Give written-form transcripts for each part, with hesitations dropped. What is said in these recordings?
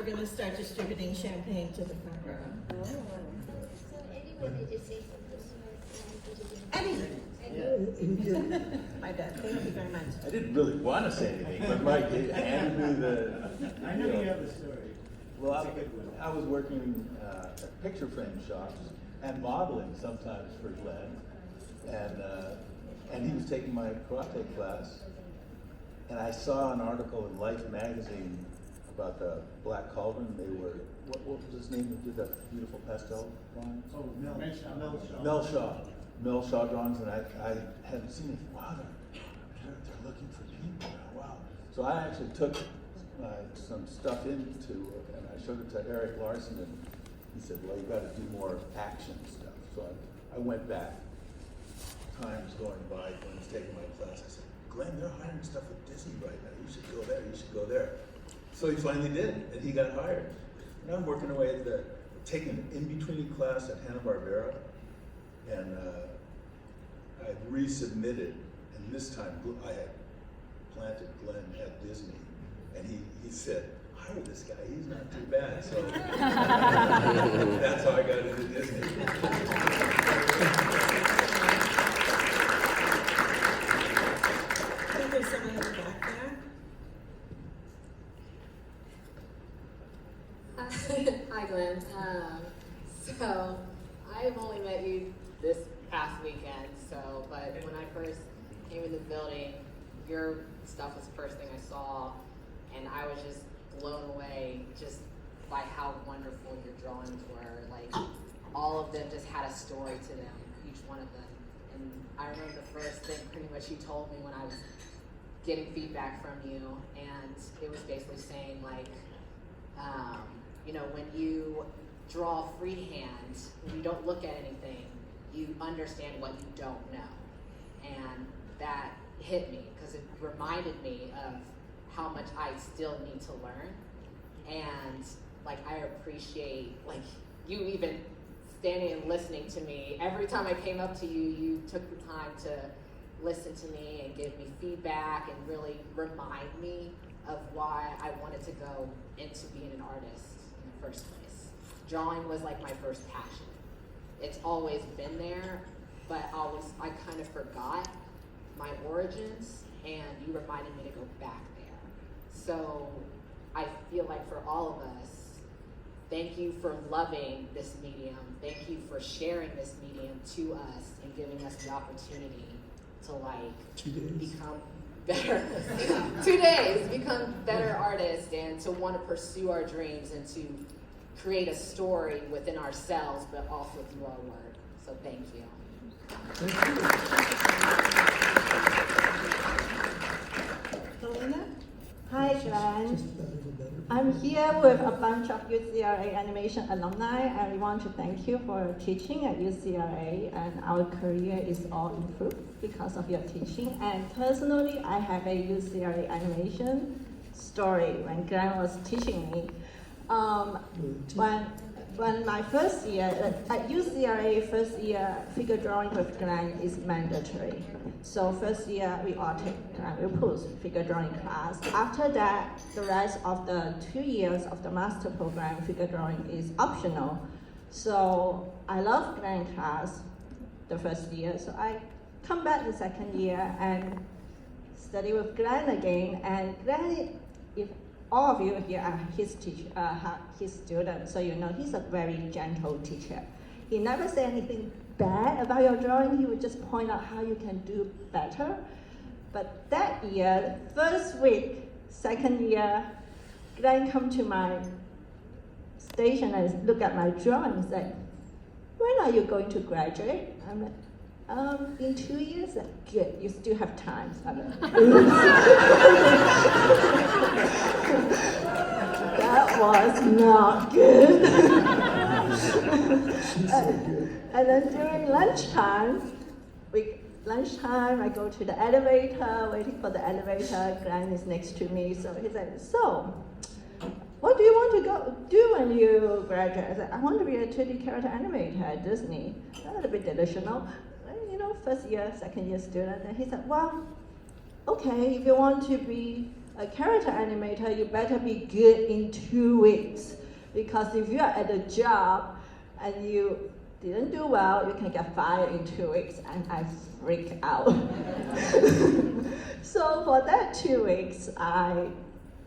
going to start distributing champagne to the front row. So anyway, did you say something? Anything. My bad. Thank you very much. I didn't really want to say anything, but Mike handed me the. I know you have the story. Well, It's a good one. I was working at picture frame shops and modeling sometimes for Glenn, and he was taking my karate class, and I saw an article in Life magazine about the Black Cauldron. They were what was his name that did that beautiful pastel drawing? Oh, Mel Shaw. Mel Shaw drawings, and I hadn't seen it. Wow, they're looking for people now. Wow. So I actually took some stuff into, and I showed it to Eric Larson, and he said, well, you got to do more action stuff. So I went back. Time was going by, Glenn's taking my class. I said, Glenn, they're hiring stuff with Disney right now. You should go there, you should go there. So he finally did, and he got hired. And I'm working away at taking an in-between class at Hanna-Barbera, and I resubmitted, and this time I had planted Glenn at Disney, and he said, hire this guy, he's not too bad. So that's how I got into Disney. I think there's someone in the back there. Hi, Glenn. So I've only met you this past weekend. But when I first came in the building, your stuff was the first thing I saw, and I was just blown away just by how wonderful your drawings were. Like all of them just had a story to them, each one of them. And I remember the first thing pretty much you told me when I was getting feedback from you, and it was basically saying like, when you draw freehand, when you don't look at anything, you understand what you don't know. And that hit me because it reminded me of how much I still need to learn. And like, I appreciate like you even standing and listening to me. Every time I came up to you, you took the time to listen to me and give me feedback and really remind me of why I wanted to go into being an artist in the first place. Drawing was like my first passion. It's always been there, but I kind of forgot my origins, and you reminded me to go back there. So I feel like for all of us, thank you for loving this medium. Thank you for sharing this medium to us and giving us the opportunity to become better, 2 days, become better artists and to want to pursue our dreams and to create a story within ourselves, but also through our work. So thank you. Helena? Hi, Glenn. I'm here with a bunch of UCLA animation alumni, and we want to thank you for teaching at UCLA, and our career is all improved because of your teaching. And personally, I have a UCLA animation story when Glenn was teaching me. When my first year, at UCLA, first year figure drawing with Glenn is mandatory. So first year we all take Vilppu's figure drawing class. After that, the rest of the 2 years of the master program, figure drawing is optional. So I love Glenn class the first year, so I come back the second year and study with Glenn again. And Glenn, if all of you here are his his students, so you know he's a very gentle teacher. He never say anything bad about your drawing. He would just point out how you can do better. But that year, first week, second year, Glenn come to my station and look at my drawing and say, "When are you going to graduate?" I'm like, in 2 years. Good, you still have time. That was not good. And then during lunchtime, I go to the elevator, waiting for the elevator. Glenn is next to me, so he said, "So, what do you want to go do when you graduate?" I said, "I want to be a 2D character animator at Disney." A little bit delusional. First year, second year student, and he said, "Well, okay, if you want to be a character animator, you better be good in 2 weeks. Because if you are at a job and you didn't do well, you can get fired in 2 weeks, and I freak out. So for that 2 weeks, I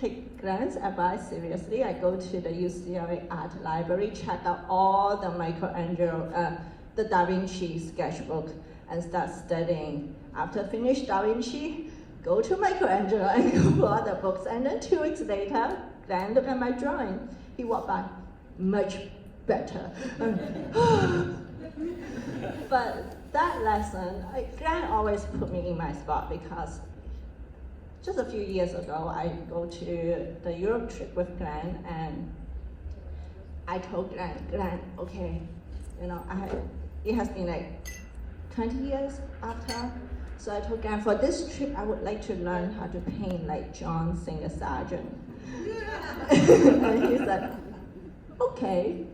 take Glenn's advice seriously. I go to the UCLA Art Library, check out all the Michelangelo, the Da Vinci sketchbook, and start studying. After finish Da Vinci, go to Michelangelo and go for all the books. And then 2 weeks later, Glenn looked at my drawing. He walked by, much better. But that lesson, Glenn always put me in my spot, because just a few years ago, I go to the Europe trip with Glenn, and I told Glenn, okay, you know, it has been like 20 years after, so I told Glenn, for this trip, I would like to learn how to paint like John Singer Sargent. And he said, okay.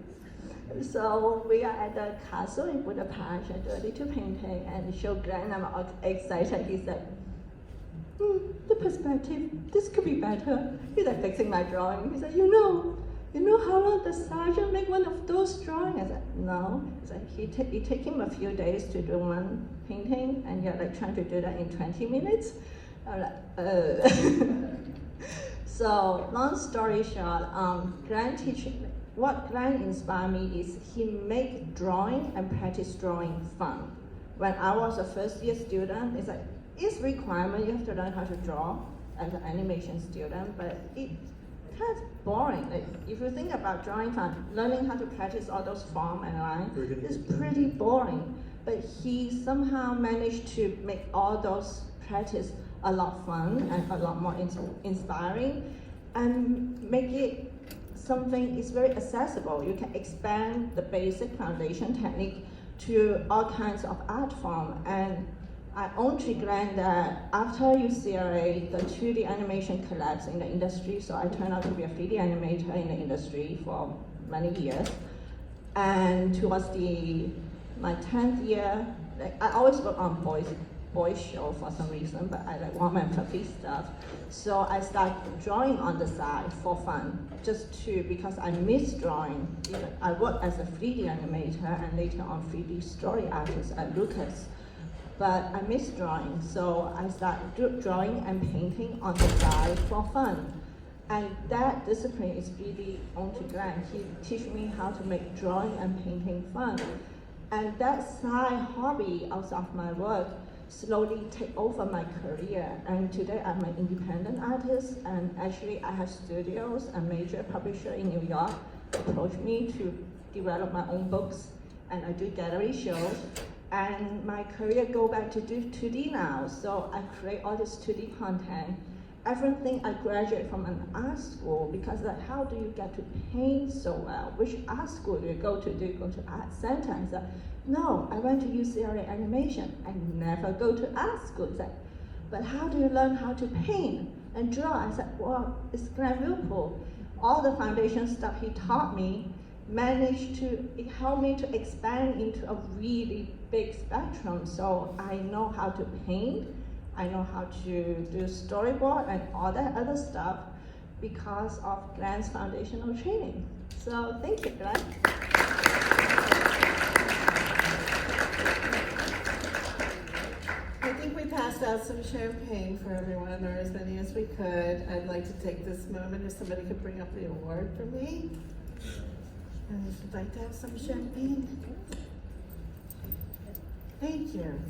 So we are at the castle in Budapest and do a little painting, and show Glenn, I'm all excited. He said, the perspective, this could be better. He's like fixing my drawing. He said, you know how long the sergeant make one of those drawings? I said, no. He said, it take him a few days to do one painting, and you're like trying to do that in 20 minutes? I'm like, So long story short, Glenn teaching, what Glenn inspired me is he make drawing and practice drawing fun. When I was a first year student, it's like, it's requirement, you have to learn how to draw as an animation student, but it kind of boring. Like, if you think about drawing fun, learning how to practice all those form and line is pretty boring. But he somehow managed to make all those practice a lot fun and a lot more inspiring, and make it something is very accessible. You can expand the basic foundation technique to all kinds of art form. And I own to Glenn that after UCLA, the 2D animation collapsed in the industry, so I turned out to be a 3D animator in the industry for many years. And towards my 10th year, like, I always work on boys show for some reason, but I like warm and fluffy stuff. So I started drawing on the side for fun, because I miss drawing. I worked as a 3D animator and later on 3D story artist at Lucas. But I miss drawing, so I started drawing and painting on the side for fun. And that discipline is really on to Glenn. He teach me how to make drawing and painting fun. And that side hobby outside of my work slowly take over my career. And today I'm an independent artist, and actually I have studios. A major publisher in New York approached me to develop my own books, and I do gallery shows. And my career go back to do 2D now, so I create all this 2D content. Everything I graduate from an art school, because like, how do you get to paint so well? Which art school do you go to? Do you go to art center? I said, no, I went to UCLA animation. I never go to art school. He said, but how do you learn how to paint and draw? I said, well, it's Glenn Vilppu. All the foundation stuff he taught me it helped me to expand into a really big spectrum. So I know how to paint, I know how to do storyboard and all that other stuff because of Glenn's foundational training. So thank you, Glenn. I think we passed out some champagne for everyone, or as many as we could. I'd like to take this moment, if somebody could bring up the award for me. And if you'd like to have some champagne. Thank you.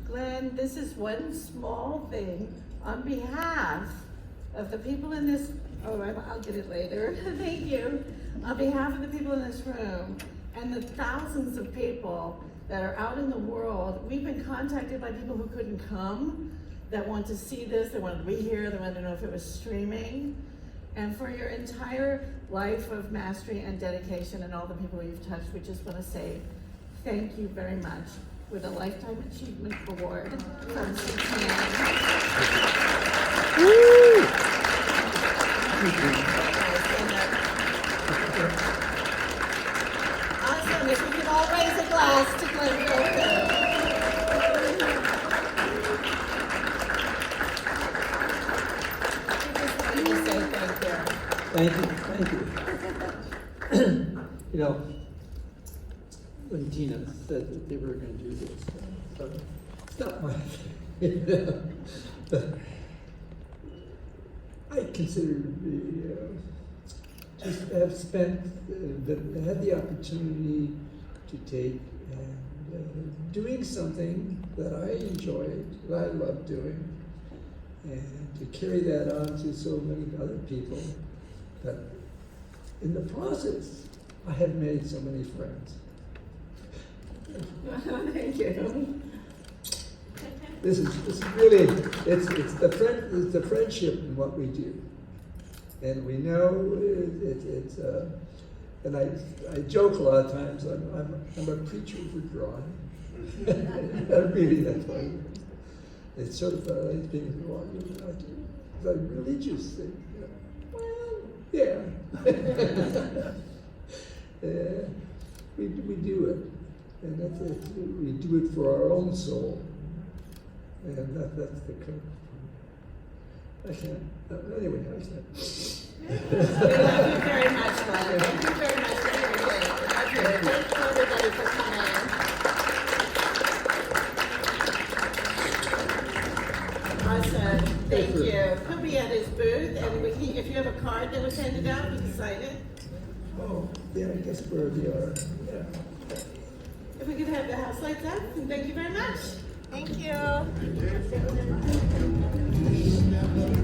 Glenn, this is one small thing on behalf of the people in this, I'll get it later. Thank you. On behalf of the people in this room and the thousands of people that are out in the world, we've been contacted by people who couldn't come, that want to see this, they want to be here, they want to know if it was streaming. And for your entire life of mastery and dedication and all the people you've touched, we just want to say thank you very much with a Lifetime Achievement Award from CTN. Awesome, if we could all raise a glass to Glenn Vilppu. Thank you. You know, when Tina said that they were going to do this, it's not my thing. I consider just have spent, had the opportunity to take and doing something that I enjoyed, that I love doing, and to carry that on to so many other people, that in the process, I have made so many friends. Thank you. This is really, it's the friendship in what we do. And we know and I joke a lot of times, I'm a preacher for drawing. Really, that's why. It's sort of like being a religious thing. Well, yeah. We do it. And we do it for our own soul. And that's the code. I can't. Anyway, I can't. We love you very much, Glenn. Thank you very much for everything. Okay, thank you everybody for coming. Awesome. Thank you. He'll be at his booth, and if you have a card that was handed out, you can sign it. Oh, yeah, I guess where we are. Yeah. If we could have the house lights up, and thank you very much. Thank you. Thank you.